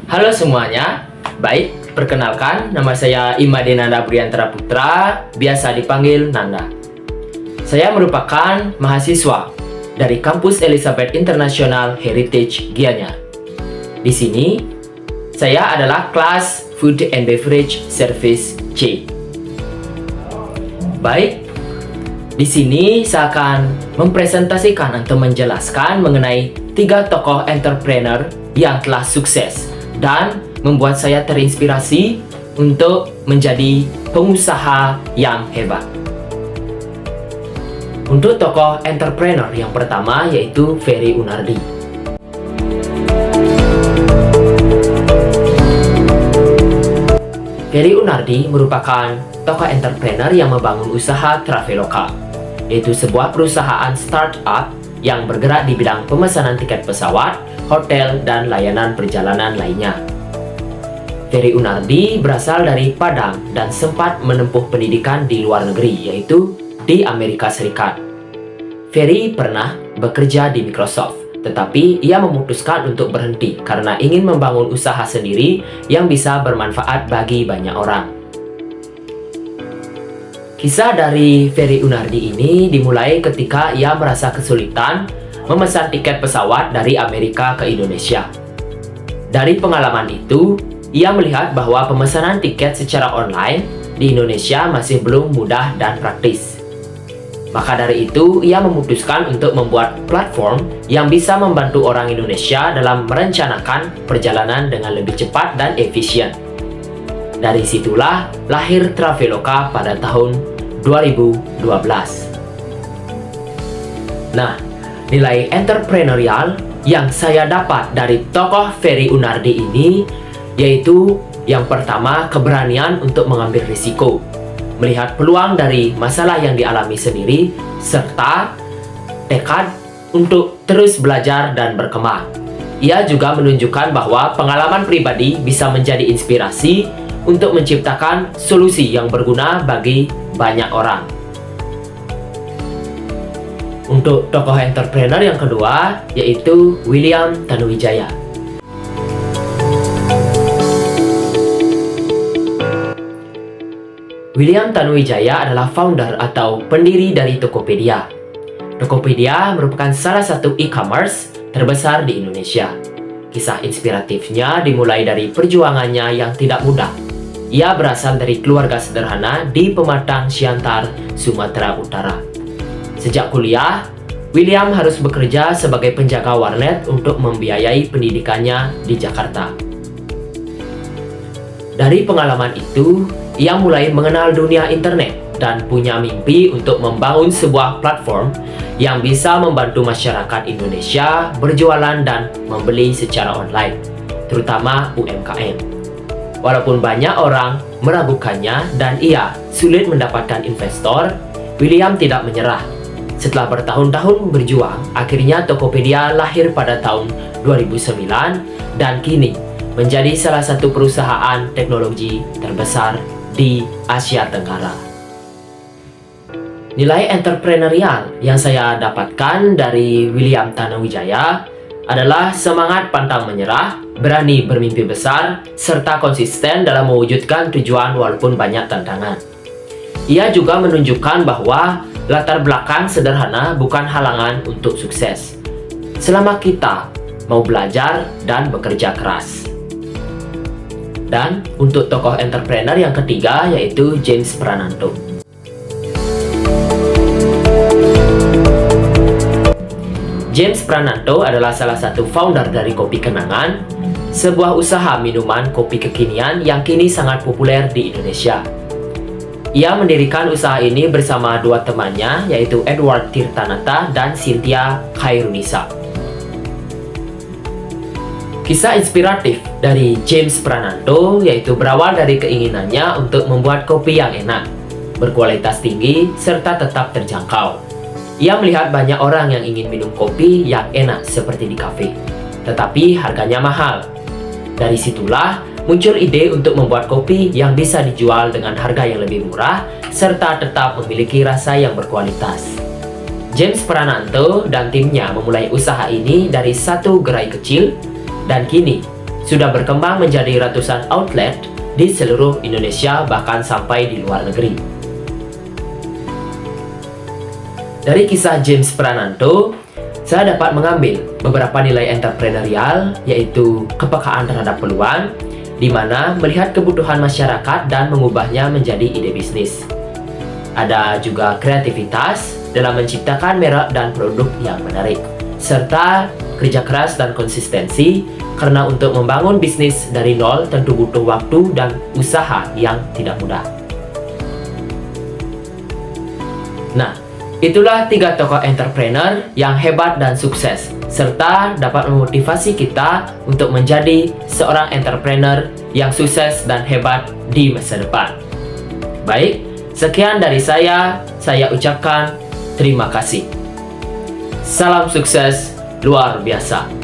Halo semuanya, baik, perkenalkan nama saya Imade Nanda Priantara Putra, biasa dipanggil Nanda. Saya merupakan mahasiswa dari kampus Elizabeth International Heritage Gianyar. Di sini, saya adalah kelas Food and Beverage Service C. Baik, di sini saya akan mempresentasikan atau menjelaskan mengenai 3 tokoh entrepreneur yang telah sukses dan membuat saya terinspirasi untuk menjadi pengusaha yang hebat. Untuk tokoh entrepreneur yang pertama yaitu Ferry Unardi. Ferry Unardi merupakan tokoh entrepreneur yang membangun usaha Traveloka, yaitu sebuah perusahaan startup yang bergerak di bidang pemesanan tiket pesawat, hotel, dan layanan perjalanan lainnya. Ferry Unardi berasal dari Padang dan sempat menempuh pendidikan di luar negeri, yaitu di Amerika Serikat. Ferry pernah bekerja di Microsoft, tetapi ia memutuskan untuk berhenti karena ingin membangun usaha sendiri yang bisa bermanfaat bagi banyak orang. Kisah dari Ferry Unardi ini dimulai ketika ia merasa kesulitan memesan tiket pesawat dari Amerika ke Indonesia. Dari pengalaman itu, ia melihat bahwa pemesanan tiket secara online di Indonesia masih belum mudah dan praktis. Maka dari itu, ia memutuskan untuk membuat platform yang bisa membantu orang Indonesia dalam merencanakan perjalanan dengan lebih cepat dan efisien. Dari situlah lahir Traveloka pada tahun 2012. Nah, nilai entrepreneurial yang saya dapat dari tokoh Ferry Unardi ini yaitu yang pertama, keberanian untuk mengambil risiko, melihat peluang dari masalah yang dialami sendiri, serta tekad untuk terus belajar dan berkembang. Ia juga menunjukkan bahwa pengalaman pribadi bisa menjadi inspirasi untuk menciptakan solusi yang berguna bagi banyak orang. Untuk tokoh entrepreneur yang kedua yaitu William Tanuwijaya. William Tanuwijaya adalah founder atau pendiri dari Tokopedia. Tokopedia merupakan salah satu e-commerce terbesar di Indonesia. Kisah inspiratifnya dimulai dari perjuangannya yang tidak mudah. Ia berasal dari keluarga sederhana di Pematang Siantar, Sumatera Utara. Sejak kuliah, William harus bekerja sebagai penjaga warnet untuk membiayai pendidikannya di Jakarta. Dari pengalaman itu, ia mulai mengenal dunia internet dan punya mimpi untuk membangun sebuah platform yang bisa membantu masyarakat Indonesia berjualan dan membeli secara online, terutama UMKM. Walaupun banyak orang meragukannya dan ia sulit mendapatkan investor, William tidak menyerah. Setelah bertahun-tahun berjuang, akhirnya Tokopedia lahir pada tahun 2009 dan kini menjadi salah satu perusahaan teknologi terbesar di Asia Tenggara. Nilai entrepreneurial yang saya dapatkan dari William Tanuwijaya adalah semangat pantang menyerah, berani bermimpi besar, serta konsisten dalam mewujudkan tujuan walaupun banyak tantangan. Ia juga menunjukkan bahwa latar belakang sederhana bukan halangan untuk sukses, selama kita mau belajar dan bekerja keras. Dan untuk tokoh entrepreneur yang ketiga yaitu James Prananto. James Prananto adalah salah satu founder dari Kopi Kenangan, sebuah usaha minuman kopi kekinian yang kini sangat populer di Indonesia. Ia mendirikan usaha ini bersama 2 temannya yaitu Edward Tirtanata dan Cynthia Khairunisa. Kisah inspiratif dari James Prananto yaitu berawal dari keinginannya untuk membuat kopi yang enak, berkualitas tinggi, serta tetap terjangkau. Ia melihat banyak orang yang ingin minum kopi yang enak seperti di kafe, tetapi harganya mahal. Dari situlah muncul ide untuk membuat kopi yang bisa dijual dengan harga yang lebih murah, serta tetap memiliki rasa yang berkualitas. James Prananto dan timnya memulai usaha ini dari satu gerai kecil, dan kini sudah berkembang menjadi ratusan outlet di seluruh Indonesia, bahkan sampai di luar negeri. Dari kisah James Prananto, saya dapat mengambil beberapa nilai entrepreneurial, yaitu kepekaan terhadap peluang, di mana melihat kebutuhan masyarakat dan mengubahnya menjadi ide bisnis. Ada juga kreativitas dalam menciptakan merek dan produk yang menarik, serta kerja keras dan konsistensi, karena untuk membangun bisnis dari nol tentu butuh waktu dan usaha yang tidak mudah. Nah, itulah 3 tokoh entrepreneur yang hebat dan sukses, serta dapat memotivasi kita untuk menjadi seorang entrepreneur yang sukses dan hebat di masa depan. Baik, sekian dari saya ucapkan terima kasih. Salam sukses luar biasa.